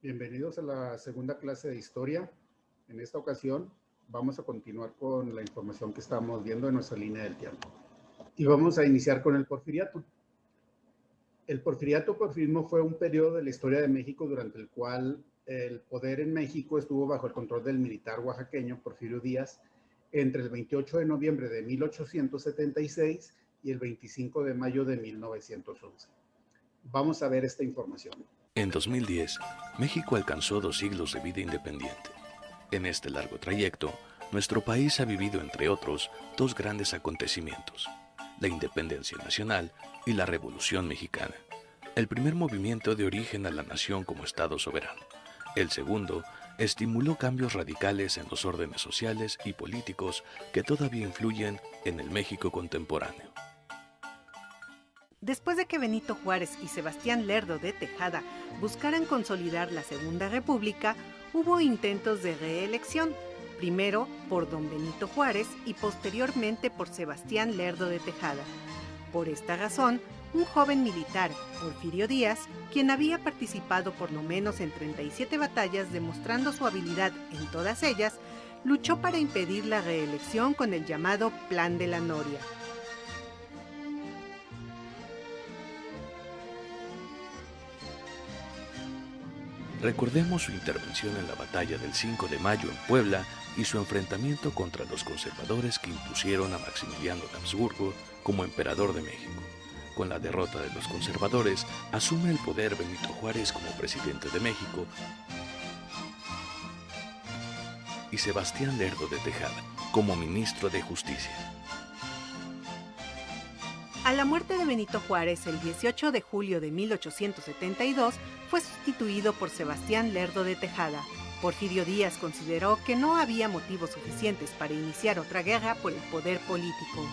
Bienvenidos a la segunda clase de historia. En esta ocasión vamos a continuar con la información que estamos viendo en nuestra línea del tiempo. Y vamos a iniciar con el Porfiriato. El porfiriato-porfirismo fue un periodo de la historia de México durante el cual el poder en México estuvo bajo el control del militar oaxaqueño Porfirio Díaz entre el 28 de noviembre de 1876 y el 25 de mayo de 1911. Vamos a ver esta información. En 2010, México alcanzó 2 siglos de vida independiente. En este largo trayecto, nuestro país ha vivido, entre otros, 2 grandes acontecimientos: la independencia nacional y la Revolución Mexicana. El primer movimiento de origen a la nación como Estado soberano. El segundo estimuló cambios radicales en los órdenes sociales y políticos que todavía influyen en el México contemporáneo. Después de que Benito Juárez y Sebastián Lerdo de Tejada buscaran consolidar la Segunda República, hubo intentos de reelección, primero por don Benito Juárez y posteriormente por Sebastián Lerdo de Tejada. Por esta razón, un joven militar, Porfirio Díaz, quien había participado por lo menos en 37 batallas demostrando su habilidad en todas ellas, luchó para impedir la reelección con el llamado Plan de la Noria. Recordemos su intervención en la batalla del 5 de mayo en Puebla y su enfrentamiento contra los conservadores que impusieron a Maximiliano de Habsburgo como emperador de México. Con la derrota de los conservadores, asume el poder Benito Juárez como presidente de México y Sebastián Lerdo de Tejada como ministro de Justicia. A la muerte de Benito Juárez el 18 de julio de 1872, fue sustituido por Sebastián Lerdo de Tejada. Porfirio Díaz consideró que no había motivos suficientes para iniciar otra guerra por el poder político.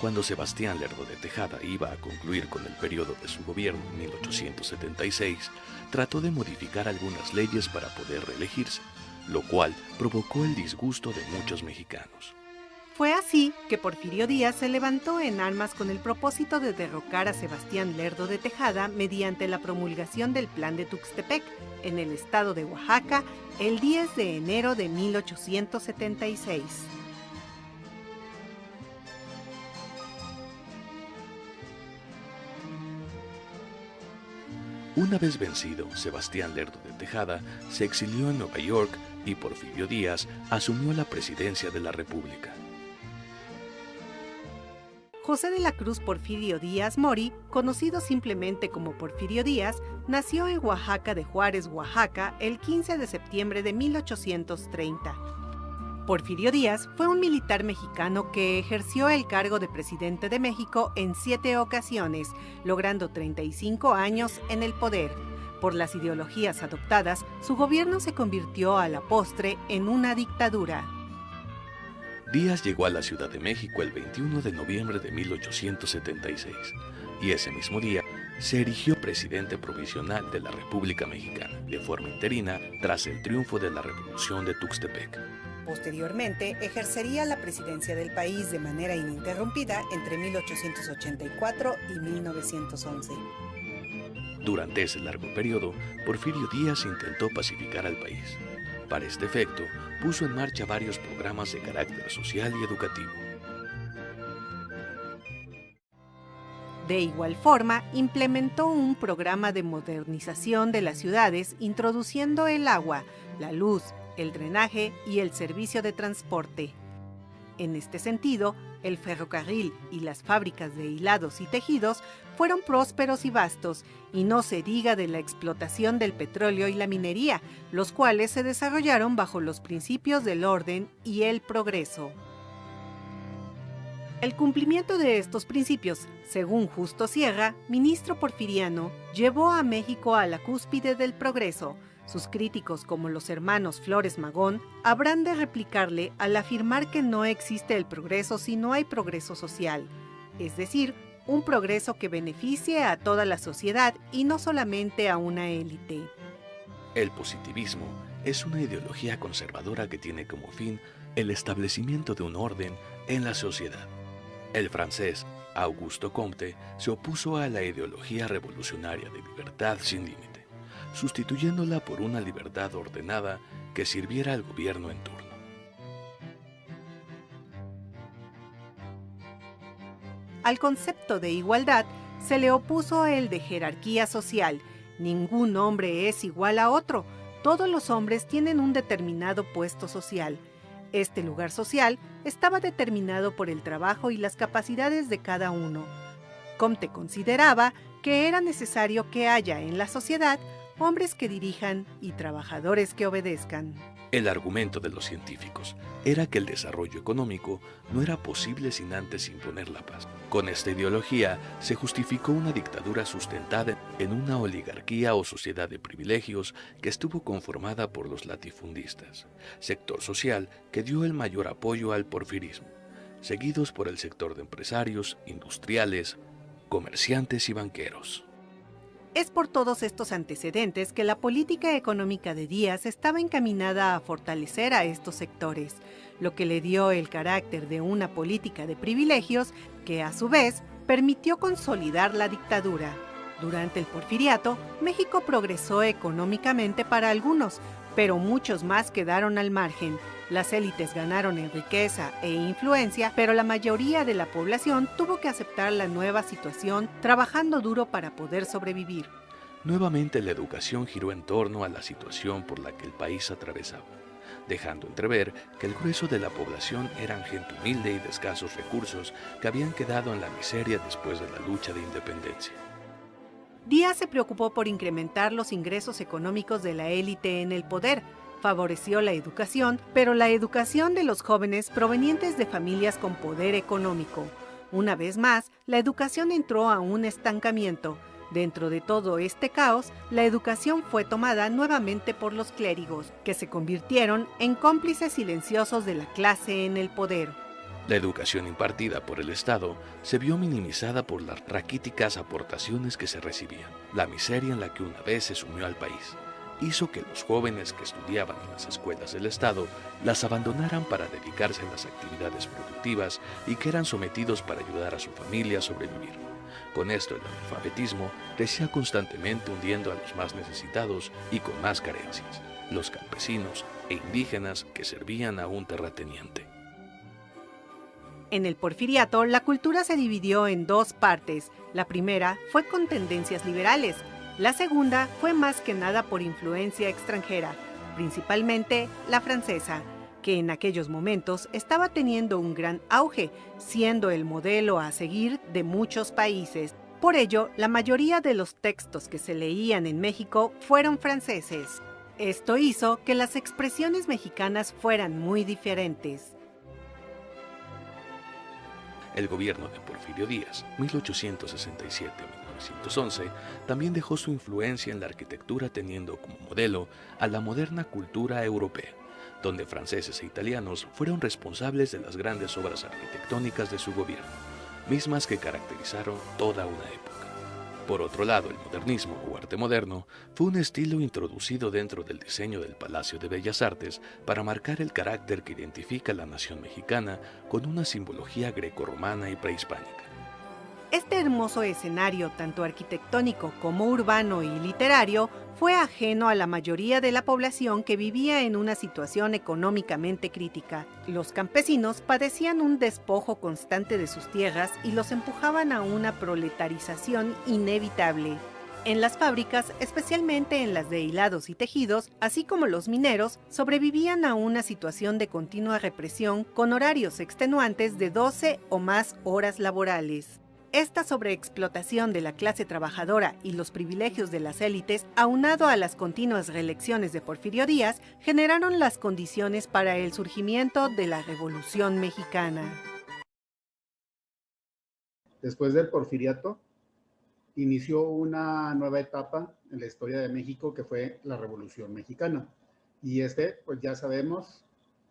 Cuando Sebastián Lerdo de Tejada iba a concluir con el periodo de su gobierno en 1876, trató de modificar algunas leyes para poder reelegirse, lo cual provocó el disgusto de muchos mexicanos. Fue así que Porfirio Díaz se levantó en armas con el propósito de derrocar a Sebastián Lerdo de Tejada mediante la promulgación del Plan de Tuxtepec en el estado de Oaxaca el 10 de enero de 1876. Una vez vencido, Sebastián Lerdo de Tejada se exilió en Nueva York y Porfirio Díaz asumió la presidencia de la República. José de la Cruz Porfirio Díaz Mori, conocido simplemente como Porfirio Díaz, nació en Oaxaca de Juárez, Oaxaca, el 15 de septiembre de 1830. Porfirio Díaz fue un militar mexicano que ejerció el cargo de presidente de México en 7 ocasiones, logrando 35 años en el poder. Por las ideologías adoptadas, su gobierno se convirtió a la postre en una dictadura. Díaz llegó a la Ciudad de México el 21 de noviembre de 1876 y ese mismo día se erigió presidente provisional de la República Mexicana de forma interina tras el triunfo de la Revolución de Tuxtepec. Posteriormente, ejercería la presidencia del país de manera ininterrumpida entre 1884 y 1911. Durante ese largo periodo, Porfirio Díaz intentó pacificar al país. Para este efecto, puso en marcha varios programas de carácter social y educativo. De igual forma, implementó un programa de modernización de las ciudades, introduciendo el agua, la luz, el drenaje y el servicio de transporte. En este sentido, el ferrocarril y las fábricas de hilados y tejidos fueron prósperos y vastos, y no se diga de la explotación del petróleo y la minería, los cuales se desarrollaron bajo los principios del orden y el progreso. El cumplimiento de estos principios, según Justo Sierra, ministro porfiriano, llevó a México a la cúspide del progreso. Sus críticos, como los hermanos Flores Magón, habrán de replicarle al afirmar que no existe el progreso si no hay progreso social, es decir, un progreso que beneficie a toda la sociedad y no solamente a una élite. El positivismo es una ideología conservadora que tiene como fin el establecimiento de un orden en la sociedad. El francés Auguste Comte se opuso a la ideología revolucionaria de libertad sin límite, sustituyéndola por una libertad ordenada que sirviera al gobierno en turno. Al concepto de igualdad se le opuso el de jerarquía social. Ningún hombre es igual a otro. Todos los hombres tienen un determinado puesto social. Este lugar social estaba determinado por el trabajo y las capacidades de cada uno. Comte consideraba que era necesario que haya en la sociedad hombres que dirijan y trabajadores que obedezcan. El argumento de los científicos era que el desarrollo económico no era posible sin antes imponer la paz. Con esta ideología se justificó una dictadura sustentada en una oligarquía o sociedad de privilegios que estuvo conformada por los latifundistas, sector social que dio el mayor apoyo al porfirismo, seguidos por el sector de empresarios, industriales, comerciantes y banqueros. Es por todos estos antecedentes que la política económica de Díaz estaba encaminada a fortalecer a estos sectores, lo que le dio el carácter de una política de privilegios que, a su vez, permitió consolidar la dictadura. Durante el Porfiriato, México progresó económicamente para algunos, pero muchos más quedaron al margen. Las élites ganaron en riqueza e influencia, pero la mayoría de la población tuvo que aceptar la nueva situación, trabajando duro para poder sobrevivir. Nuevamente la educación giró en torno a la situación por la que el país atravesaba, dejando entrever que el grueso de la población eran gente humilde y de escasos recursos que habían quedado en la miseria después de la lucha de independencia. Díaz se preocupó por incrementar los ingresos económicos de la élite en el poder. Favoreció la educación, pero la educación de los jóvenes provenientes de familias con poder económico. Una vez más, la educación entró a un estancamiento. Dentro de todo este caos, la educación fue tomada nuevamente por los clérigos, que se convirtieron en cómplices silenciosos de la clase en el poder. La educación impartida por el Estado se vio minimizada por las raquíticas aportaciones que se recibían. La miseria en la que una vez se sumió al país hizo que los jóvenes que estudiaban en las escuelas del Estado las abandonaran para dedicarse a las actividades productivas y que eran sometidos para ayudar a su familia a sobrevivir. Con esto el analfabetismo crecía constantemente, hundiendo a los más necesitados y con más carencias, los campesinos e indígenas que servían a un terrateniente. En el Porfiriato, la cultura se dividió en dos partes. La primera fue con tendencias liberales. La segunda fue más que nada por influencia extranjera, principalmente la francesa, que en aquellos momentos estaba teniendo un gran auge, siendo el modelo a seguir de muchos países. Por ello, la mayoría de los textos que se leían en México fueron franceses. Esto hizo que las expresiones mexicanas fueran muy diferentes. El gobierno de Porfirio Díaz, 1867-1911, también dejó su influencia en la arquitectura teniendo como modelo a la moderna cultura europea, donde franceses e italianos fueron responsables de las grandes obras arquitectónicas de su gobierno, mismas que caracterizaron toda una época. Por otro lado, el modernismo o arte moderno fue un estilo introducido dentro del diseño del Palacio de Bellas Artes para marcar el carácter que identifica a la nación mexicana con una simbología grecorromana y prehispánica. Este hermoso escenario, tanto arquitectónico como urbano y literario, fue ajeno a la mayoría de la población que vivía en una situación económicamente crítica. Los campesinos padecían un despojo constante de sus tierras y los empujaban a una proletarización inevitable. En las fábricas, especialmente en las de hilados y tejidos, así como los mineros, sobrevivían a una situación de continua represión con horarios extenuantes de 12 o más horas laborales. Esta sobreexplotación de la clase trabajadora y los privilegios de las élites, aunado a las continuas reelecciones de Porfirio Díaz, generaron las condiciones para el surgimiento de la Revolución Mexicana. Después del Porfiriato, inició una nueva etapa en la historia de México que fue la Revolución Mexicana. Y pues ya sabemos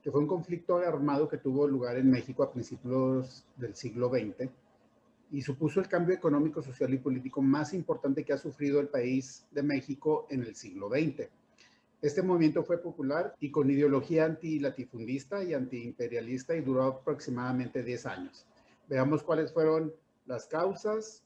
que fue un conflicto armado que tuvo lugar en México a principios del siglo XX y supuso el cambio económico, social y político más importante que ha sufrido el país de México en el siglo XX. Este movimiento fue popular y con ideología antilatifundista y antiimperialista y duró aproximadamente 10 años. Veamos cuáles fueron las causas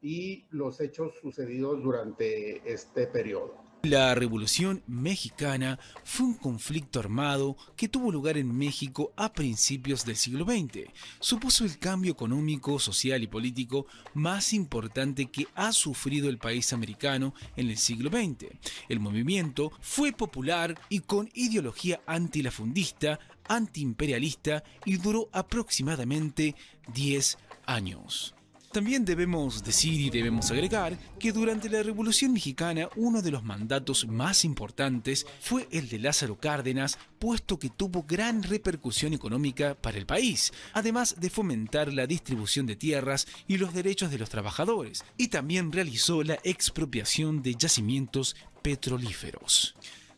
y los hechos sucedidos durante este periodo. La Revolución Mexicana fue un conflicto armado que tuvo lugar en México a principios del siglo XX. Supuso el cambio económico, social y político más importante que ha sufrido el país americano en el siglo XX. El movimiento fue popular y con ideología antilafundista, antiimperialista y duró aproximadamente 10 años. También debemos decir y debemos agregar que durante la Revolución Mexicana uno de los mandatos más importantes fue el de Lázaro Cárdenas, puesto que tuvo gran repercusión económica para el país, además de fomentar la distribución de tierras y los derechos de los trabajadores, y también realizó la expropiación de yacimientos petrolíferos.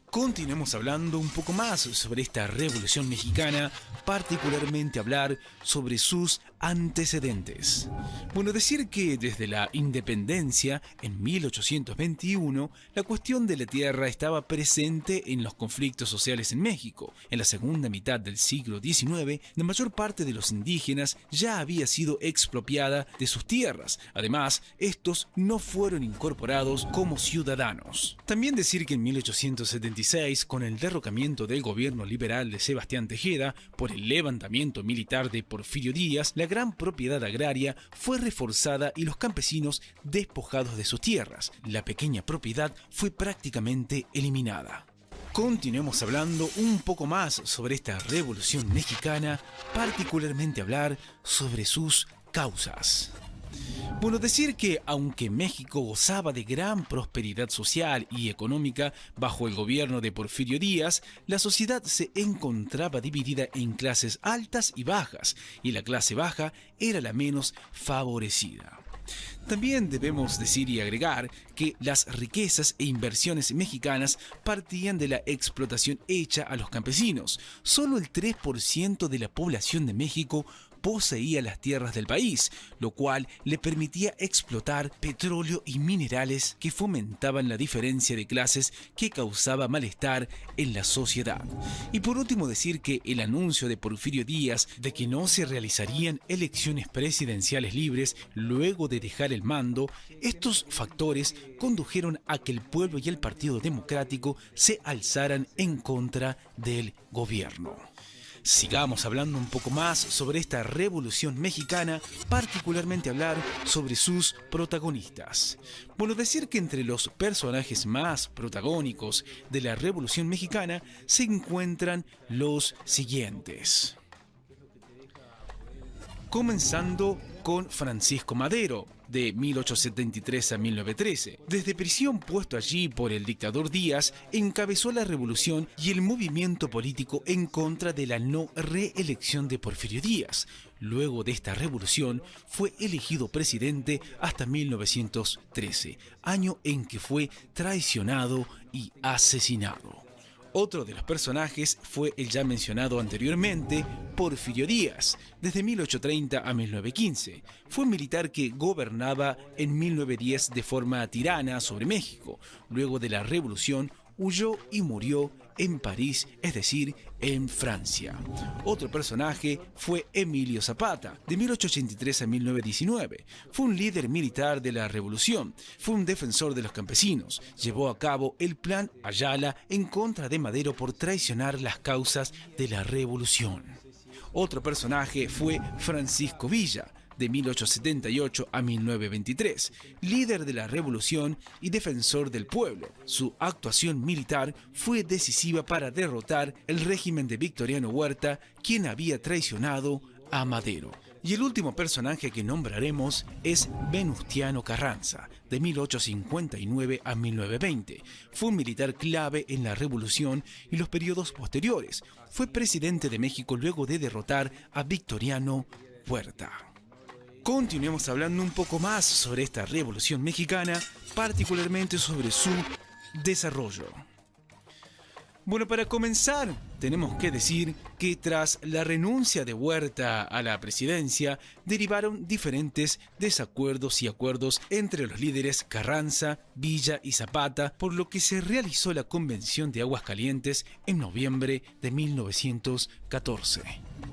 Continuemos hablando un poco más sobre esta Revolución Mexicana, particularmente hablar sobre sus antecedentes. Bueno, decir que desde la independencia en 1821, la cuestión de la tierra estaba presente en los conflictos sociales en México. En la segunda mitad del siglo XIX, la mayor parte de los indígenas ya había sido expropiada de sus tierras. Además, estos no fueron incorporados como ciudadanos. También decir que en 1876, con el derrocamiento del gobierno liberal de Sebastián Tejeda por el levantamiento militar de Porfirio Díaz, la gran propiedad agraria fue reforzada y los campesinos despojados de sus tierras. La pequeña propiedad fue prácticamente eliminada. Continuemos hablando un poco más sobre esta Revolución Mexicana, particularmente hablar sobre sus causas. Bueno, decir que aunque México gozaba de gran prosperidad social y económica bajo el gobierno de Porfirio Díaz, la sociedad se encontraba dividida en clases altas y bajas, y la clase baja era la menos favorecida. También debemos decir y agregar que las riquezas e inversiones mexicanas partían de la explotación hecha a los campesinos. Solo el 3% de la población de México poseía las tierras del país, lo cual le permitía explotar petróleo y minerales que fomentaban la diferencia de clases que causaba malestar en la sociedad. Y por último decir que el anuncio de Porfirio Díaz de que no se realizarían elecciones presidenciales libres luego de dejar el mando, estos factores condujeron a que el pueblo y el Partido Democrático se alzaran en contra del gobierno. Sigamos hablando un poco más sobre esta Revolución Mexicana, particularmente hablar sobre sus protagonistas. Bueno, decir que entre los personajes más protagónicos de la Revolución Mexicana se encuentran los siguientes. Comenzando con Francisco Madero, de 1873 a 1913. Desde prisión puesto allí por el dictador Díaz, encabezó la revolución y el movimiento político en contra de la no reelección de Porfirio Díaz. Luego de esta revolución, fue elegido presidente hasta 1913, año en que fue traicionado y asesinado. Otro de los personajes fue el ya mencionado anteriormente, Porfirio Díaz, desde 1830 a 1915. Fue un militar que gobernaba en 1910 de forma tirana sobre México. Luego de la revolución, huyó y murió en París, es decir, en Francia. Otro personaje fue Emilio Zapata, de 1883 a 1919. Fue un líder militar de la revolución, fue un defensor de los campesinos, llevó a cabo el Plan Ayala en contra de Madero por traicionar las causas de la revolución. Otro personaje fue Francisco Villa, de 1878 a 1923, líder de la revolución y defensor del pueblo. Su actuación militar fue decisiva para derrotar el régimen de Victoriano Huerta, quien había traicionado a Madero. Y el último personaje que nombraremos es Venustiano Carranza, de 1859 a 1920. Fue un militar clave en la revolución y los periodos posteriores. Fue presidente de México luego de derrotar a Victoriano Huerta. Continuemos hablando un poco más sobre esta Revolución Mexicana, particularmente sobre su desarrollo. Bueno, para comenzar, tenemos que decir que tras la renuncia de Huerta a la presidencia, derivaron diferentes desacuerdos y acuerdos entre los líderes Carranza, Villa y Zapata, por lo que se realizó la Convención de Aguascalientes en noviembre de 1914.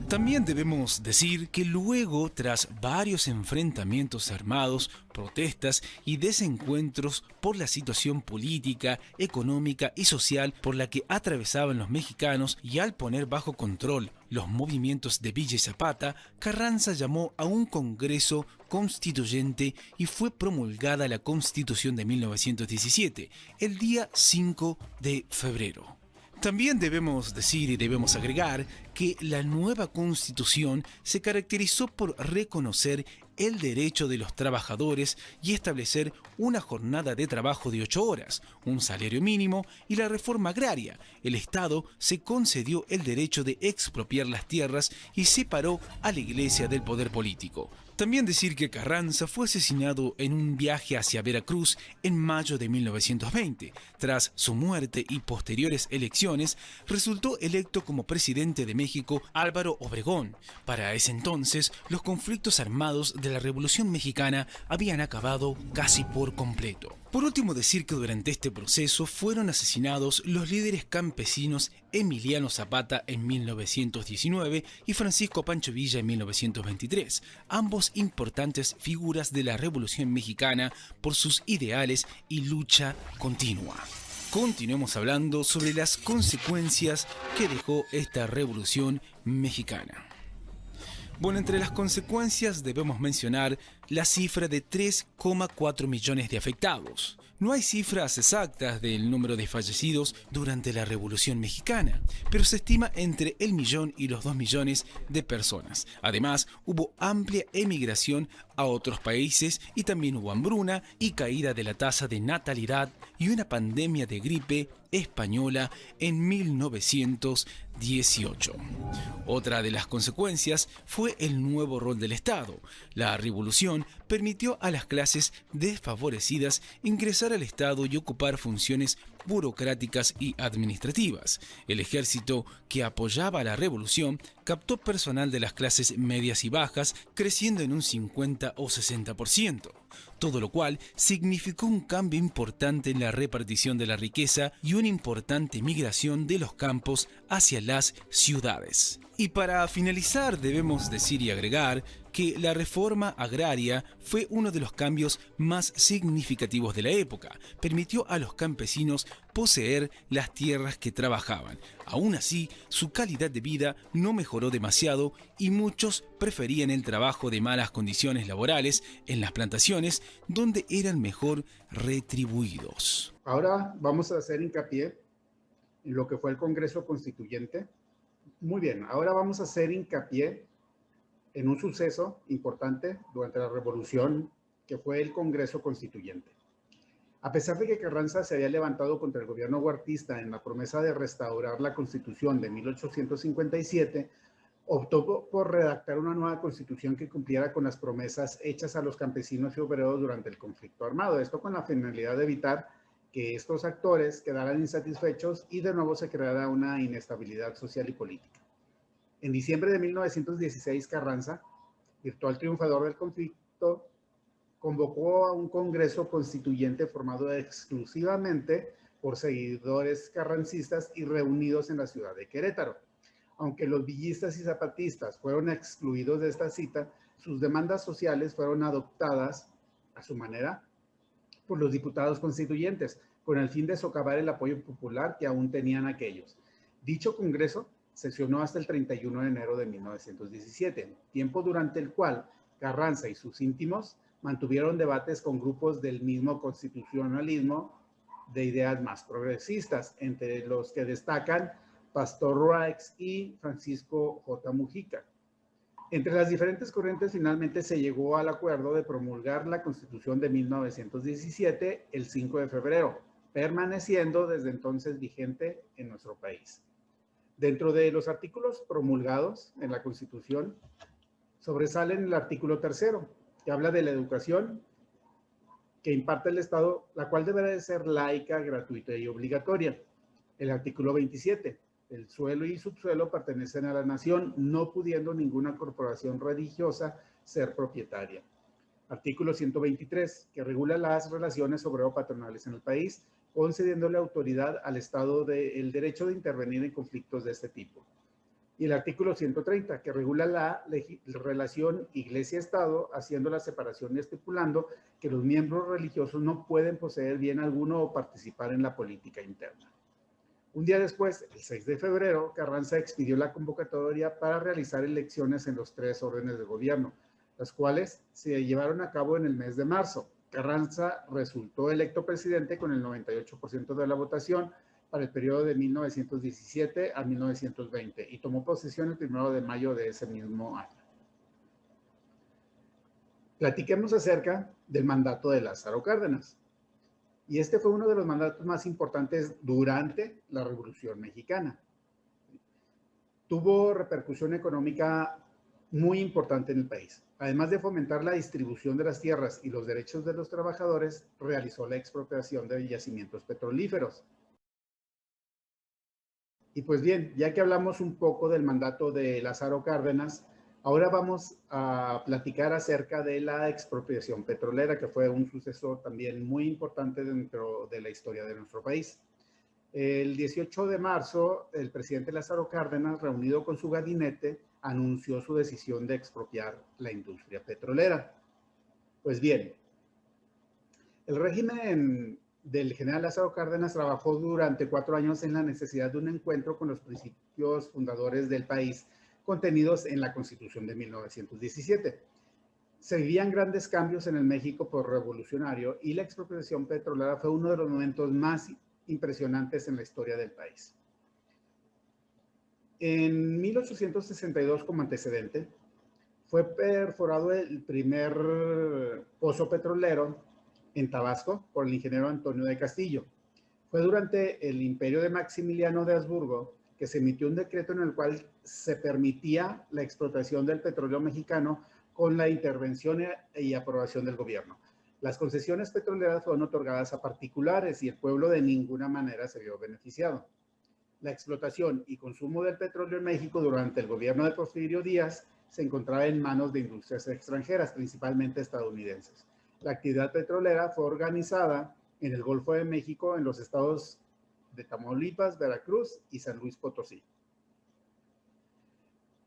También debemos decir que luego, tras varios enfrentamientos armados, protestas y desencuentros por la situación política, económica y social por la que atravesaban los mexicanos y al poner bajo control los movimientos de Villa y Zapata, Carranza llamó a un Congreso Constituyente y fue promulgada la Constitución de 1917, el día 5 de febrero. También debemos decir y debemos agregar que la nueva Constitución se caracterizó por reconocer el derecho de los trabajadores y establecer una jornada de trabajo de 8 horas, un salario mínimo y la reforma agraria. El Estado se concedió el derecho de expropiar las tierras y separó a la Iglesia del poder político. También decir que Carranza fue asesinado en un viaje hacia Veracruz en mayo de 1920. Tras su muerte y posteriores elecciones, resultó electo como presidente de México Álvaro Obregón. Para ese entonces, los conflictos armados de la Revolución Mexicana habían acabado casi por completo. Por último, decir que durante este proceso fueron asesinados los líderes campesinos Emiliano Zapata en 1919 y Francisco Pancho Villa en 1923, ambos importantes figuras de la Revolución Mexicana por sus ideales y lucha continua. Continuemos hablando sobre las consecuencias que dejó esta Revolución Mexicana. Bueno, entre las consecuencias debemos mencionar la cifra de 3,4 millones de afectados. No hay cifras exactas del número de fallecidos durante la Revolución Mexicana, pero se estima entre el 1.000.000 y los 2 millones de personas. Además, hubo amplia emigración a otros países y también hubo hambruna y caída de la tasa de natalidad y una pandemia de gripe española en 1918. Otra de las consecuencias fue el nuevo rol del Estado. La revolución permitió a las clases desfavorecidas ingresar al Estado y ocupar funciones burocráticas y administrativas. El ejército que apoyaba a la revolución captó personal de las clases medias y bajas, creciendo en un 50 o 60%, todo lo cual significó un cambio importante en la repartición de la riqueza y una importante migración de los campos hacia las ciudades. Y para finalizar debemos decir y agregar que la reforma agraria fue uno de los cambios más significativos de la época. Permitió a los campesinos poseer las tierras que trabajaban. Aún así, su calidad de vida no mejoró demasiado y muchos preferían el trabajo de malas condiciones laborales en las plantaciones, donde eran mejor retribuidos. Ahora vamos a hacer hincapié en lo que fue el Congreso Constituyente. Muy bien, ahora vamos a hacer hincapié en un suceso importante durante la Revolución, que fue el Congreso Constituyente. A pesar de que Carranza se había levantado contra el gobierno huertista en la promesa de restaurar la Constitución de 1857, optó por redactar una nueva Constitución que cumpliera con las promesas hechas a los campesinos y obreros durante el conflicto armado. Esto con la finalidad de evitar que estos actores quedaran insatisfechos y de nuevo se creara una inestabilidad social y política. En diciembre de 1916, Carranza, virtual triunfador del conflicto, convocó a un Congreso Constituyente formado exclusivamente por seguidores carrancistas y reunidos en la ciudad de Querétaro. Aunque los villistas y zapatistas fueron excluidos de esta cita, sus demandas sociales fueron adoptadas a su manera por los diputados constituyentes, con el fin de socavar el apoyo popular que aún tenían aquellos. Dicho Congreso sesionó hasta el 31 de enero de 1917, tiempo durante el cual Carranza y sus íntimos mantuvieron debates con grupos del mismo constitucionalismo de ideas más progresistas, entre los que destacan Pastor Roix y Francisco J. Mujica. Entre las diferentes corrientes, finalmente se llegó al acuerdo de promulgar la Constitución de 1917 el 5 de febrero, permaneciendo desde entonces vigente en nuestro país. Dentro de los artículos promulgados en la Constitución, sobresalen el artículo 3º, que habla de la educación que imparte el Estado, la cual deberá de ser laica, gratuita y obligatoria. El artículo 27 El suelo y subsuelo pertenecen a la nación, no pudiendo ninguna corporación religiosa ser propietaria. Artículo 123, que regula las relaciones obrero-patronales en el país, concediéndole autoridad al Estado el derecho de intervenir en conflictos de este tipo. Y el artículo 130, que regula la relación Iglesia-Estado, haciendo la separación y estipulando que los miembros religiosos no pueden poseer bien alguno o participar en la política interna. Un día después, el 6 de febrero, Carranza expidió la convocatoria para realizar elecciones en los 3 órdenes de gobierno, las cuales se llevaron a cabo en el mes de marzo. Carranza resultó electo presidente con el 98% de la votación para el periodo de 1917 a 1920 y tomó posesión el 1 de mayo de ese mismo año. Platiquemos acerca del mandato de Lázaro Cárdenas. Y este fue uno de los mandatos más importantes durante la Revolución Mexicana. Tuvo repercusión económica muy importante en el país. Además de fomentar la distribución de las tierras y los derechos de los trabajadores, realizó la expropiación de yacimientos petrolíferos. Y pues bien, ya que hablamos un poco del mandato de Lázaro Cárdenas, ahora vamos a platicar acerca de la expropiación petrolera, que fue un suceso también muy importante dentro de la historia de nuestro país. El 18 de marzo, el presidente Lázaro Cárdenas, reunido con su gabinete, anunció su decisión de expropiar la industria petrolera. Pues bien, el régimen del general Lázaro Cárdenas trabajó durante 4 años en la necesidad de un encuentro con los principios fundadores del país contenidos en la Constitución de 1917. Se vivían grandes cambios en el México revolucionario y la expropiación petrolera fue uno de los momentos más impresionantes en la historia del país. En 1862, como antecedente, fue perforado el primer pozo petrolero en Tabasco por el ingeniero Antonio de Castillo. Fue durante el imperio de Maximiliano de Habsburgo que se emitió un decreto en el cual se permitía la explotación del petróleo mexicano con la intervención y aprobación del gobierno. Las concesiones petroleras fueron otorgadas a particulares y el pueblo de ninguna manera se vio beneficiado. La explotación y consumo del petróleo en México durante el gobierno de Porfirio Díaz se encontraba en manos de industrias extranjeras, principalmente estadounidenses. La actividad petrolera fue organizada en el Golfo de México, en los estados de Tamaulipas, Veracruz y San Luis Potosí.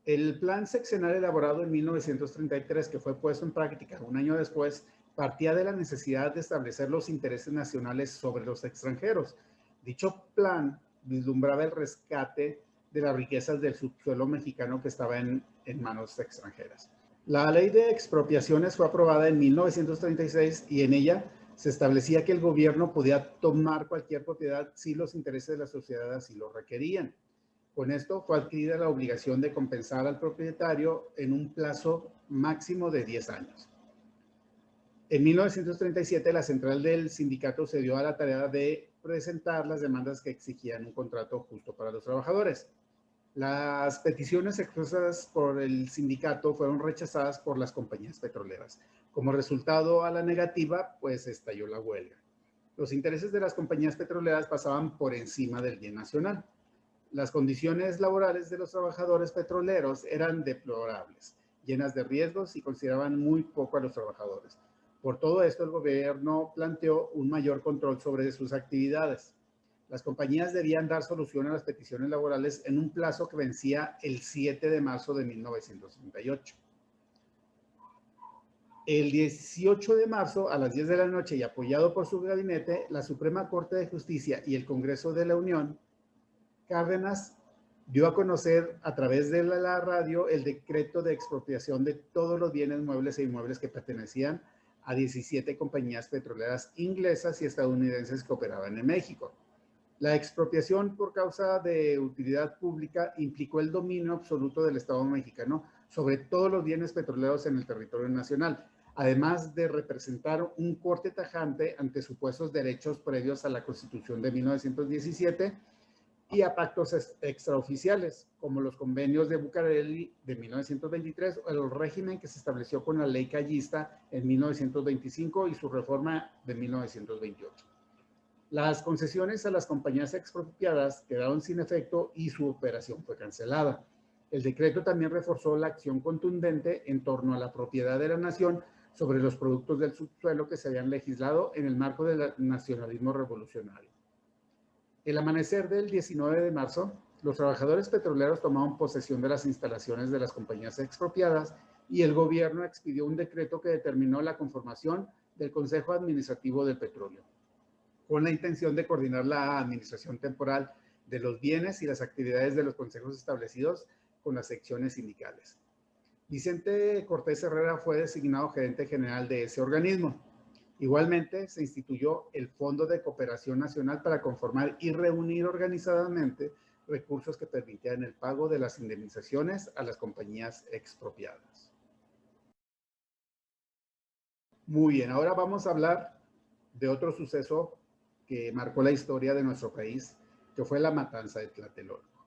El plan sexenal elaborado en 1933, que fue puesto en práctica un año después, partía de la necesidad de establecer los intereses nacionales sobre los extranjeros. Dicho plan vislumbraba el rescate de las riquezas del subsuelo mexicano que estaba en manos extranjeras. La ley de expropiaciones fue aprobada en 1936 y en ella se establecía que el gobierno podía tomar cualquier propiedad si los intereses de la sociedad así lo requerían. Con esto fue adquirida la obligación de compensar al propietario en un plazo máximo de 10 años. En 1937, la central del sindicato se dio a la tarea de presentar las demandas que exigían un contrato justo para los trabajadores. Las peticiones expresas por el sindicato fueron rechazadas por las compañías petroleras. Como resultado a la negativa, pues estalló la huelga. Los intereses de las compañías petroleras pasaban por encima del bien nacional. Las condiciones laborales de los trabajadores petroleros eran deplorables, llenas de riesgos y consideraban muy poco a los trabajadores. Por todo esto, el gobierno planteó un mayor control sobre sus actividades. Las compañías debían dar solución a las peticiones laborales en un plazo que vencía el 7 de marzo de 1938. El 18 de marzo, a las 10 de la noche y apoyado por su gabinete, la Suprema Corte de Justicia y el Congreso de la Unión, Cárdenas dio a conocer a través de la radio el decreto de expropiación de todos los bienes muebles e inmuebles que pertenecían a 17 compañías petroleras inglesas y estadounidenses que operaban en México. La expropiación por causa de utilidad pública implicó el dominio absoluto del Estado mexicano sobre todos los bienes petroleros en el territorio nacional, además de representar un corte tajante ante supuestos derechos previos a la Constitución de 1917 y a pactos extraoficiales, como los convenios de Bucareli de 1923 o el régimen que se estableció con la ley callista en 1925 y su reforma de 1928. Las concesiones a las compañías expropiadas quedaron sin efecto y su operación fue cancelada. El decreto también reforzó la acción contundente en torno a la propiedad de la nación sobre los productos del subsuelo que se habían legislado en el marco del nacionalismo revolucionario. El amanecer del 19 de marzo, los trabajadores petroleros tomaron posesión de las instalaciones de las compañías expropiadas y el gobierno expidió un decreto que determinó la conformación del Consejo Administrativo del Petróleo, con la intención de coordinar la administración temporal de los bienes y las actividades de los consejos establecidos con las secciones sindicales. Vicente Cortés Herrera fue designado gerente general de ese organismo. Igualmente, se instituyó el Fondo de Cooperación Nacional para conformar y reunir organizadamente recursos que permitieran el pago de las indemnizaciones a las compañías expropiadas. Muy bien, ahora vamos a hablar de otro suceso que marcó la historia de nuestro país, que fue la matanza de Tlatelolco.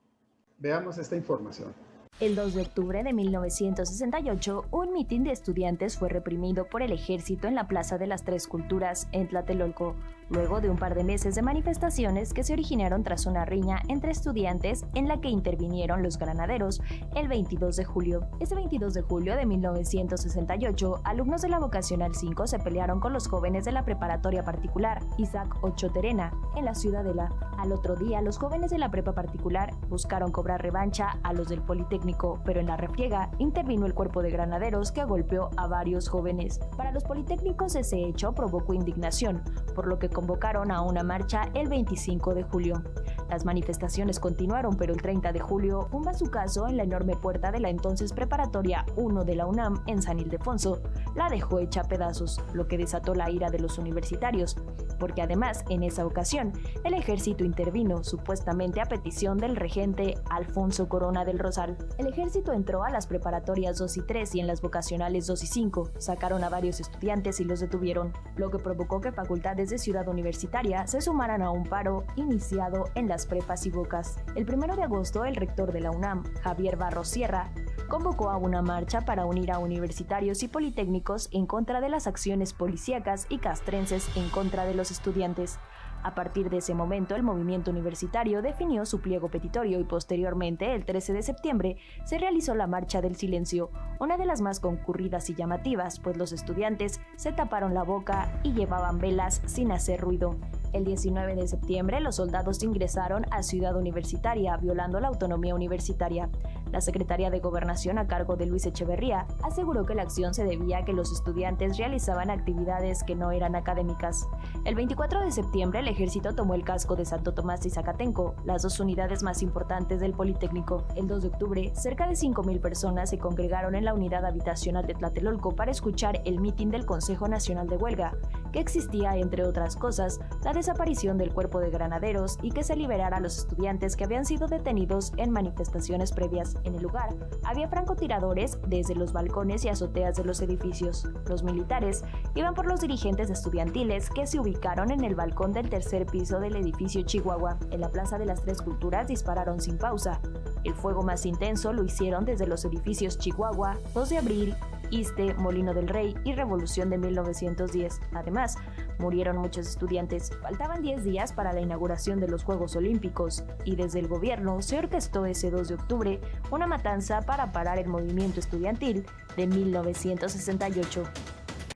Veamos esta información. El 2 de octubre de 1968, un mitin de estudiantes fue reprimido por el ejército en la Plaza de las Tres Culturas, en Tlatelolco, luego de un par de meses de manifestaciones que se originaron tras una riña entre estudiantes en la que intervinieron los granaderos el 22 de julio. Este 22 de julio de 1968, alumnos de la Vocacional 5 se pelearon con los jóvenes de la preparatoria particular Isaac Ochoa Terena, en la Ciudadela. Al otro día, los jóvenes de la prepa particular buscaron cobrar revancha a los del Politécnico, pero en la refriega intervino el cuerpo de granaderos que golpeó a varios jóvenes. Para los politécnicos ese hecho provocó indignación, por lo que convocaron a una marcha el 25 de julio. Las manifestaciones continuaron, pero el 30 de julio, un bazucazo en la enorme puerta de la entonces Preparatoria 1 de la UNAM en San Ildefonso la dejó hecha a pedazos, lo que desató la ira de los universitarios, porque además, en esa ocasión, el ejército intervino, supuestamente a petición del regente Alfonso Corona del Rosal. El ejército entró a las preparatorias 2 y 3 y en las vocacionales 2 y 5, sacaron a varios estudiantes y los detuvieron, lo que provocó que facultades de Ciudad Universitaria se sumaran a un paro iniciado en las prepas y vocas. El 1 de agosto, el rector de la UNAM, Javier Barros Sierra, convocó a una marcha para unir a universitarios y politécnicos en contra de las acciones policíacas y castrenses en contra de los estudiantes. A partir de ese momento, el movimiento universitario definió su pliego petitorio y posteriormente, el 13 de septiembre, se realizó la Marcha del Silencio, una de las más concurridas y llamativas, pues los estudiantes se taparon la boca y llevaban velas sin hacer ruido. El 19 de septiembre, los soldados ingresaron a Ciudad Universitaria, violando la autonomía universitaria. La Secretaría de Gobernación, a cargo de Luis Echeverría, aseguró que la acción se debía a que los estudiantes realizaban actividades que no eran académicas. El 24 de septiembre, el ejército tomó el casco de Santo Tomás y Zacatenco, las dos unidades más importantes del Politécnico. El 2 de octubre, cerca de 5,000 personas se congregaron en la unidad habitacional de Tlatelolco para escuchar el mitin del Consejo Nacional de Huelga, que exigía, entre otras cosas, la desaparición del cuerpo de granaderos y que se liberara a los estudiantes que habían sido detenidos en manifestaciones previas. En el lugar, había francotiradores desde los balcones y azoteas de los edificios. Los militares iban por los dirigentes estudiantiles que se ubicaron en el balcón del tercer piso del edificio Chihuahua. En la Plaza de las Tres Culturas dispararon sin pausa. El fuego más intenso lo hicieron desde los edificios Chihuahua, 2 de abril, Iste, Molino del Rey y Revolución de 1910. Además, murieron muchos estudiantes. Faltaban 10 días para la inauguración de los Juegos Olímpicos y desde el gobierno se orquestó ese 2 de octubre una matanza para parar el movimiento estudiantil de 1968.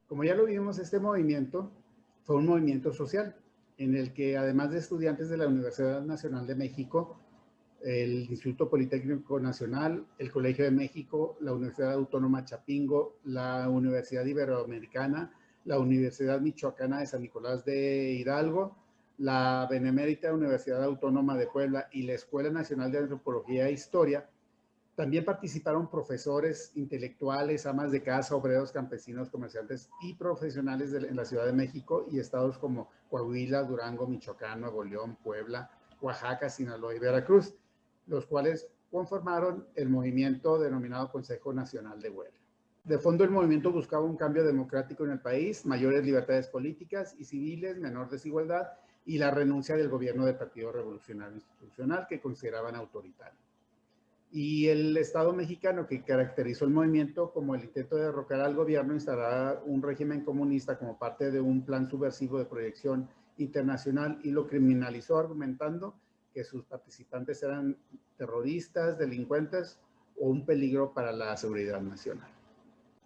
Como ya lo vimos, este movimiento fue un movimiento social en el que, además de estudiantes de la Universidad Nacional de México, el Instituto Politécnico Nacional, el Colegio de México, la Universidad Autónoma Chapingo, la Universidad Iberoamericana, la Universidad Michoacana de San Nicolás de Hidalgo, la Benemérita Universidad Autónoma de Puebla y la Escuela Nacional de Antropología e Historia. También participaron profesores, intelectuales, amas de casa, obreros, campesinos, comerciantes y profesionales en la Ciudad de México y estados como Coahuila, Durango, Michoacán, Nuevo León, Puebla, Oaxaca, Sinaloa y Veracruz, los cuales conformaron el movimiento denominado Consejo Nacional de Huelga. De fondo, el movimiento buscaba un cambio democrático en el país, mayores libertades políticas y civiles, menor desigualdad y la renuncia del gobierno del Partido Revolucionario Institucional que consideraban autoritario. Y el Estado mexicano, que caracterizó el movimiento como el intento de derrocar al gobierno, instalar un régimen comunista como parte de un plan subversivo de proyección internacional y lo criminalizó argumentando que sus participantes eran terroristas, delincuentes o un peligro para la seguridad nacional.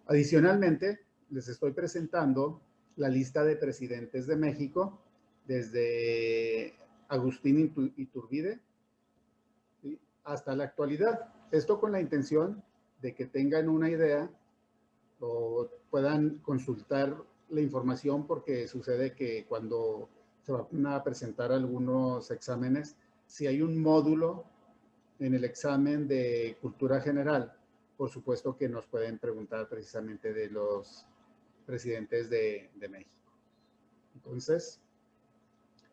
Adicionalmente, les estoy presentando la lista de presidentes de México desde Agustín Iturbide hasta la actualidad. Esto con la intención de que tengan una idea o puedan consultar la información, porque sucede que cuando se van a presentar algunos exámenes, si hay un módulo en el examen de cultura general, por supuesto que nos pueden preguntar precisamente de los presidentes de México. Entonces,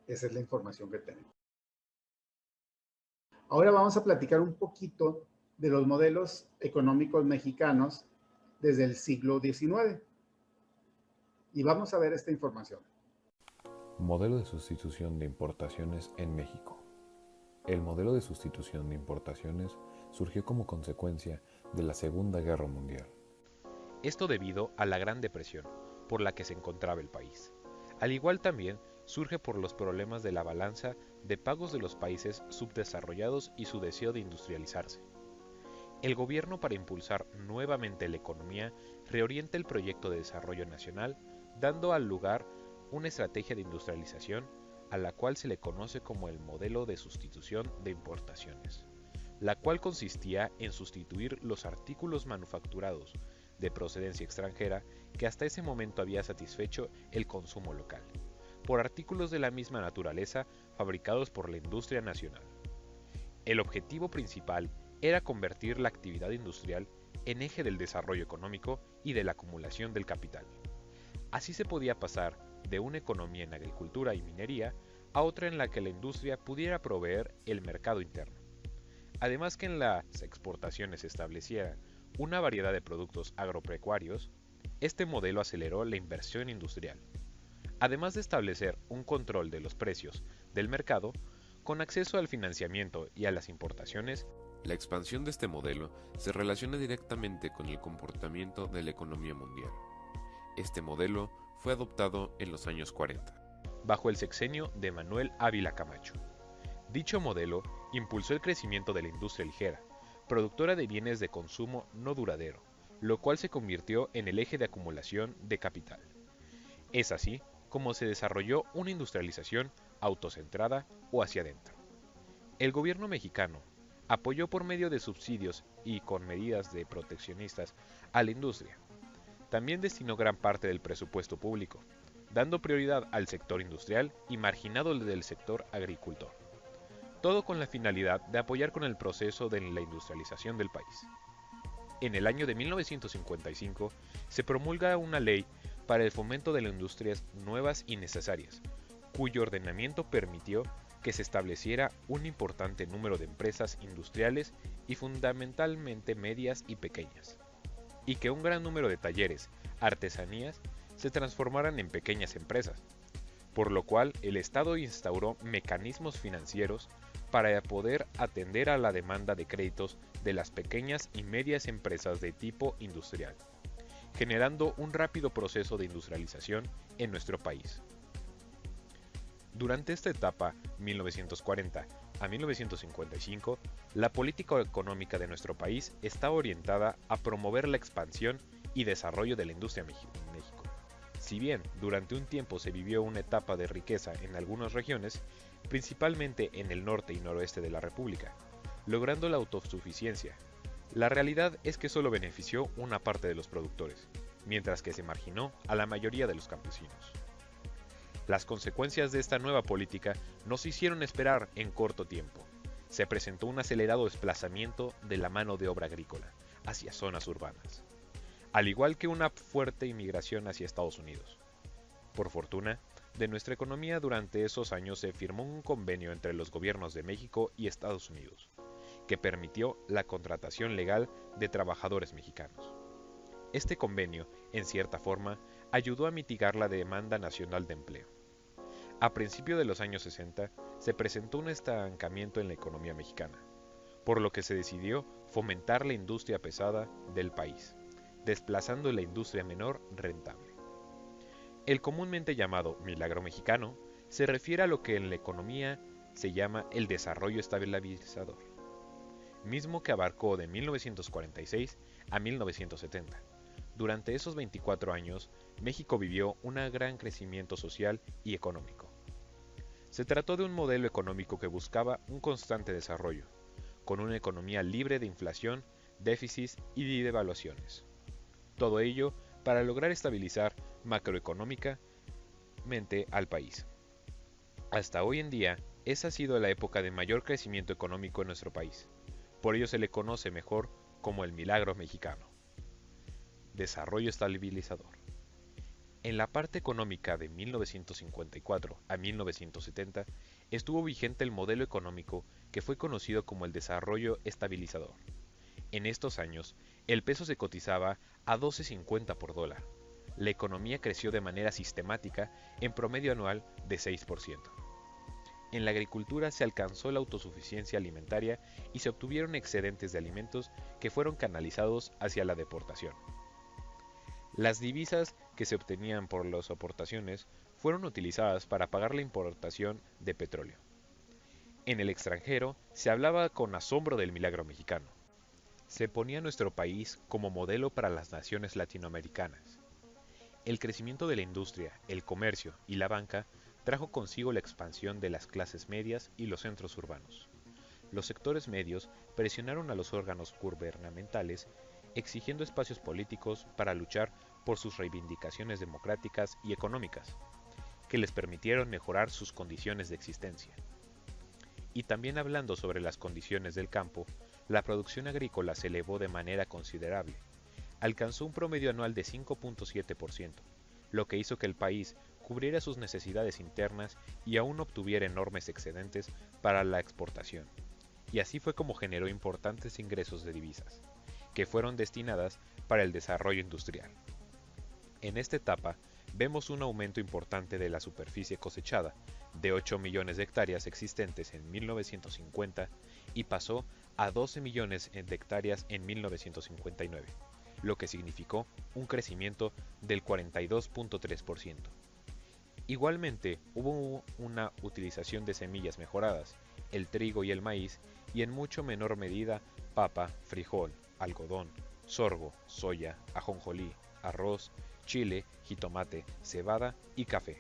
esa es la información que tenemos. Ahora vamos a platicar un poquito de los modelos económicos mexicanos desde el siglo XIX. Y vamos a ver esta información. Modelo de sustitución de importaciones en México. El modelo de sustitución de importaciones surgió como consecuencia de la Segunda Guerra Mundial. Esto debido a la Gran Depresión por la que se encontraba el país. Al igual también surge por los problemas de la balanza de pagos de los países subdesarrollados y su deseo de industrializarse. El gobierno, para impulsar nuevamente la economía, reorienta el proyecto de desarrollo nacional, dando al lugar una estrategia de industrialización a la cual se le conoce como el modelo de sustitución de importaciones, la cual consistía en sustituir los artículos manufacturados de procedencia extranjera que hasta ese momento había satisfecho el consumo local, por artículos de la misma naturaleza fabricados por la industria nacional. El objetivo principal era convertir la actividad industrial en eje del desarrollo económico y de la acumulación del capital. Así se podía pasar de una economía en agricultura y minería a otra en la que la industria pudiera proveer el mercado interno. Además que en las exportaciones se estableciera una variedad de productos agropecuarios, este modelo aceleró la inversión industrial. Además de establecer un control de los precios del mercado, con acceso al financiamiento y a las importaciones, la expansión de este modelo se relaciona directamente con el comportamiento de la economía mundial. Este modelo fue adoptado en los años 40, bajo el sexenio de Manuel Ávila Camacho. Dicho modelo impulsó el crecimiento de la industria ligera, productora de bienes de consumo no duradero, lo cual se convirtió en el eje de acumulación de capital. Es así como se desarrolló una industrialización autocentrada o hacia adentro. El gobierno mexicano apoyó por medio de subsidios y con medidas de proteccionistas a la industria. También destinó gran parte del presupuesto público, dando prioridad al sector industrial y marginado del sector agricultor. Todo con la finalidad de apoyar con el proceso de la industrialización del país. En el año de 1955 se promulga una ley para el fomento de las industrias nuevas y necesarias, cuyo ordenamiento permitió que se estableciera un importante número de empresas industriales y fundamentalmente medias y pequeñas, y que un gran número de talleres, artesanías, se transformaran en pequeñas empresas, por lo cual el Estado instauró mecanismos financieros para poder atender a la demanda de créditos de las pequeñas y medias empresas de tipo industrial, generando un rápido proceso de industrialización en nuestro país. Durante esta etapa, 1940 a 1955, la política económica de nuestro país está orientada a promover la expansión y desarrollo de la industria en México. Si bien durante un tiempo se vivió una etapa de riqueza en algunas regiones, principalmente en el norte y noroeste de la República, logrando la autosuficiencia, la realidad es que solo benefició una parte de los productores, mientras que se marginó a la mayoría de los campesinos. Las consecuencias de esta nueva política no se hicieron esperar en corto tiempo. Se presentó un acelerado desplazamiento de la mano de obra agrícola hacia zonas urbanas, al igual que una fuerte inmigración hacia Estados Unidos. Por fortuna, de nuestra economía durante esos años se firmó un convenio entre los gobiernos de México y Estados Unidos, que permitió la contratación legal de trabajadores mexicanos. Este convenio, en cierta forma, ayudó a mitigar la demanda nacional de empleo. A principios de los años 60 se presentó un estancamiento en la economía mexicana, por lo que se decidió fomentar la industria pesada del país, desplazando la industria menor rentable. El comúnmente llamado milagro mexicano se refiere a lo que en la economía se llama el desarrollo estabilizador, mismo que abarcó de 1946 a 1970. Durante esos 24 años, México vivió un gran crecimiento social y económico. Se trató de un modelo económico que buscaba un constante desarrollo, con una economía libre de inflación, déficits y devaluaciones. Todo ello para lograr estabilizar macroeconómicamente al país. Hasta hoy en día, esa ha sido la época de mayor crecimiento económico en nuestro país. Por ello se le conoce mejor como el milagro mexicano. Desarrollo estabilizador. En la parte económica de 1954 a 1970 estuvo vigente el modelo económico que fue conocido como el desarrollo estabilizador. En estos años, el peso se cotizaba a 12.50 por dólar. La economía creció de manera sistemática en promedio anual de 6%. En la agricultura se alcanzó la autosuficiencia alimentaria y se obtuvieron excedentes de alimentos que fueron canalizados hacia la deportación. Las divisas que se obtenían por las aportaciones fueron utilizadas para pagar la importación de petróleo. En el extranjero se hablaba con asombro del milagro mexicano. Se ponía nuestro país como modelo para las naciones latinoamericanas. El crecimiento de la industria, el comercio y la banca trajo consigo la expansión de las clases medias y los centros urbanos. Los sectores medios presionaron a los órganos gubernamentales exigiendo espacios políticos para luchar por sus reivindicaciones democráticas y económicas, que les permitieron mejorar sus condiciones de existencia. Y también hablando sobre las condiciones del campo, la producción agrícola se elevó de manera considerable. Alcanzó un promedio anual de 5.7%, lo que hizo que el país cubriera sus necesidades internas y aún obtuviera enormes excedentes para la exportación. Y así fue como generó importantes ingresos de divisas, que fueron destinadas para el desarrollo industrial. En esta etapa, vemos un aumento importante de la superficie cosechada, de 8 millones de hectáreas existentes en 1950 y pasó a 12 millones de hectáreas en 1959, lo que significó un crecimiento del 42.3%. Igualmente, hubo una utilización de semillas mejoradas, el trigo y el maíz, y en mucho menor medida papa, frijol, algodón, sorgo, soya, ajonjolí, arroz, chile, jitomate, cebada y café,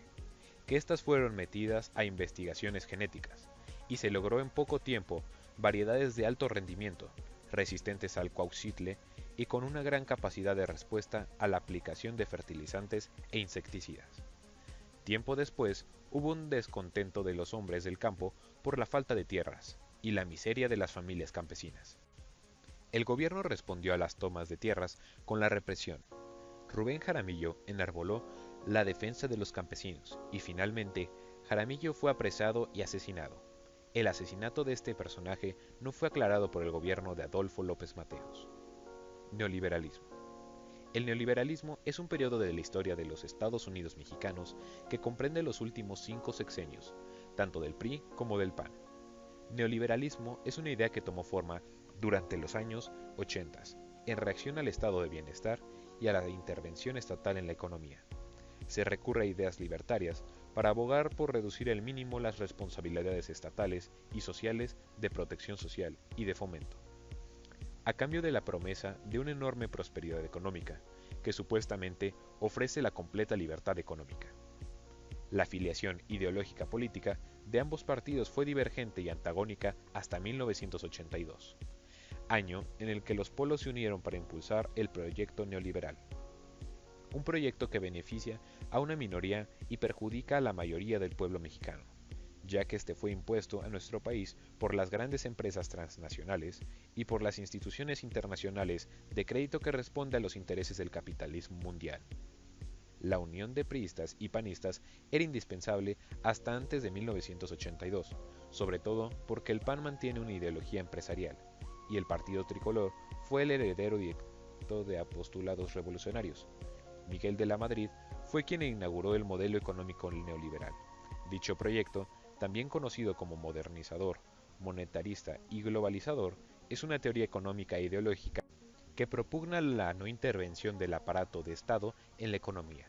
que estas fueron metidas a investigaciones genéticas, y se logró en poco tiempo variedades de alto rendimiento, resistentes al cuauhtitle y con una gran capacidad de respuesta a la aplicación de fertilizantes e insecticidas. Tiempo después, hubo un descontento de los hombres del campo por la falta de tierras y la miseria de las familias campesinas. El gobierno respondió a las tomas de tierras con la represión. Rubén Jaramillo enarboló la defensa de los campesinos y finalmente Jaramillo fue apresado y asesinado. El asesinato de este personaje no fue aclarado por el gobierno de Adolfo López Mateos. Neoliberalismo. El neoliberalismo es un periodo de la historia de los Estados Unidos mexicanos que comprende los últimos 5 sexenios, tanto del PRI como del PAN. Neoliberalismo es una idea que tomó forma durante los años 80, en reacción al estado de bienestar y a la intervención estatal en la economía. Se recurre a ideas libertarias para abogar por reducir al mínimo las responsabilidades estatales y sociales de protección social y de fomento, a cambio de la promesa de una enorme prosperidad económica, que supuestamente ofrece la completa libertad económica. La afiliación ideológica política de ambos partidos fue divergente y antagónica hasta 1982, año en el que los polos se unieron para impulsar el proyecto neoliberal, un proyecto que beneficia a una minoría y perjudica a la mayoría del pueblo mexicano, ya que este fue impuesto a nuestro país por las grandes empresas transnacionales y por las instituciones internacionales de crédito que responde a los intereses del capitalismo mundial. La unión de priistas y panistas era indispensable hasta antes de 1982, sobre todo porque el PAN mantiene una ideología empresarial, y el Partido Tricolor fue el heredero directo de apostulados revolucionarios. Miguel de la Madrid fue quien inauguró el modelo económico neoliberal. Dicho proyecto, también conocido como modernizador, monetarista y globalizador, es una teoría económica e ideológica que propugna la no intervención del aparato de Estado en la economía.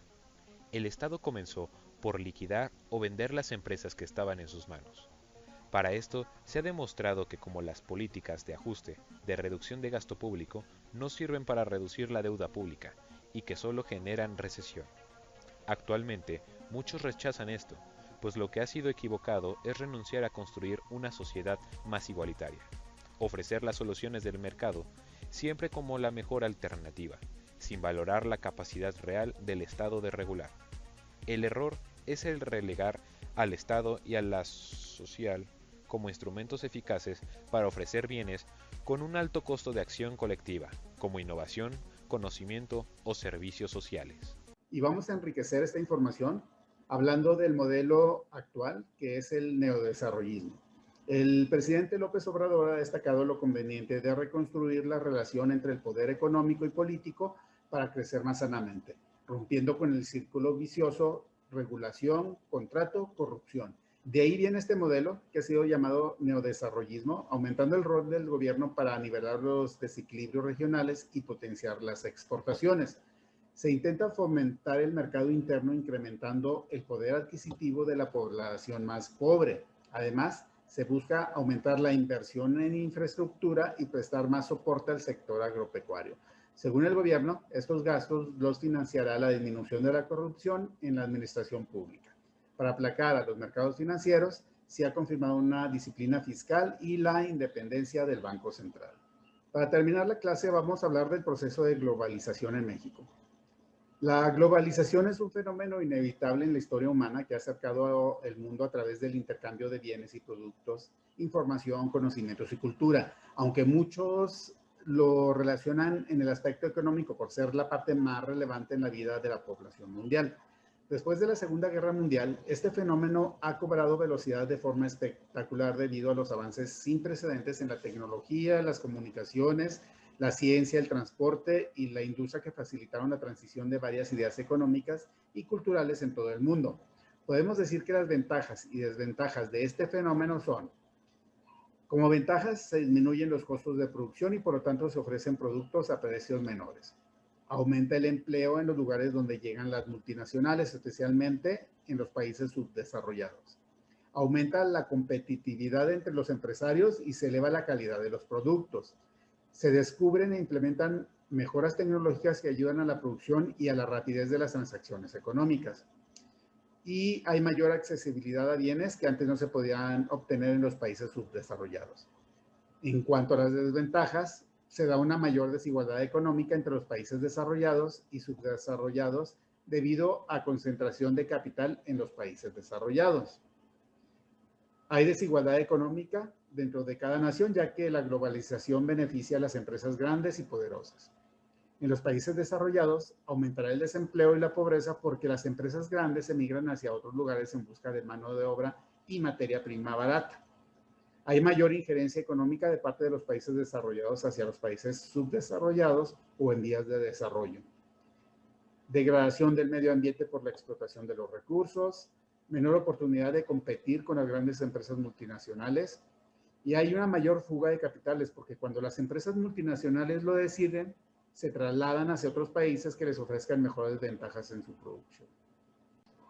El Estado comenzó por liquidar o vender las empresas que estaban en sus manos. Para esto, se ha demostrado que como las políticas de ajuste, de reducción de gasto público, no sirven para reducir la deuda pública y que solo generan recesión. Actualmente, muchos rechazan esto, pues lo que ha sido equivocado es renunciar a construir una sociedad más igualitaria, ofrecer las soluciones del mercado siempre como la mejor alternativa, sin valorar la capacidad real del Estado de regular. El error es el relegar al Estado y a la social como instrumentos eficaces para ofrecer bienes con un alto costo de acción colectiva, como innovación, conocimiento o servicios sociales. Y vamos a enriquecer esta información hablando del modelo actual, que es el neodesarrollismo. El presidente López Obrador ha destacado lo conveniente de reconstruir la relación entre el poder económico y político para crecer más sanamente, rompiendo con el círculo vicioso, regulación, contrato, corrupción. De ahí viene este modelo que ha sido llamado neodesarrollismo, aumentando el rol del gobierno para nivelar los desequilibrios regionales y potenciar las exportaciones. Se intenta fomentar el mercado interno incrementando el poder adquisitivo de la población más pobre. Además, se busca aumentar la inversión en infraestructura y prestar más soporte al sector agropecuario. Según el gobierno, estos gastos los financiará la disminución de la corrupción en la administración pública. Para aplacar a los mercados financieros, se ha confirmado una disciplina fiscal y la independencia del Banco Central. Para terminar la clase, vamos a hablar del proceso de globalización en México. La globalización es un fenómeno inevitable en la historia humana que ha acercado el mundo a través del intercambio de bienes y productos, información, conocimientos y cultura. Aunque muchos lo relacionan en el aspecto económico por ser la parte más relevante en la vida de la población mundial. Después de la Segunda Guerra Mundial, este fenómeno ha cobrado velocidad de forma espectacular debido a los avances sin precedentes en la tecnología, las comunicaciones, la ciencia, el transporte y la industria que facilitaron la transición de varias ideas económicas y culturales en todo el mundo. Podemos decir que las ventajas y desventajas de este fenómeno son: como ventajas, se disminuyen los costos de producción y por lo tanto se ofrecen productos a precios menores. Aumenta el empleo en los lugares donde llegan las multinacionales, especialmente en los países subdesarrollados. Aumenta la competitividad entre los empresarios y se eleva la calidad de los productos. Se descubren e implementan mejoras tecnológicas que ayudan a la producción y a la rapidez de las transacciones económicas. Y hay mayor accesibilidad a bienes que antes no se podían obtener en los países subdesarrollados. En cuanto a las desventajas, se da una mayor desigualdad económica entre los países desarrollados y subdesarrollados debido a concentración de capital en los países desarrollados. Hay desigualdad económica dentro de cada nación, ya que la globalización beneficia a las empresas grandes y poderosas. En los países desarrollados aumentará el desempleo y la pobreza porque las empresas grandes emigran hacia otros lugares en busca de mano de obra y materia prima barata. Hay mayor injerencia económica de parte de los países desarrollados hacia los países subdesarrollados o en vías de desarrollo. Degradación del medio ambiente por la explotación de los recursos, menor oportunidad de competir con las grandes empresas multinacionales y hay una mayor fuga de capitales porque cuando las empresas multinacionales lo deciden, se trasladan hacia otros países que les ofrezcan mejores ventajas en su producción.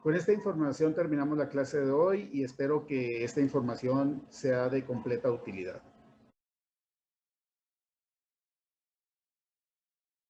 Con esta información terminamos la clase de hoy y espero que esta información sea de completa utilidad.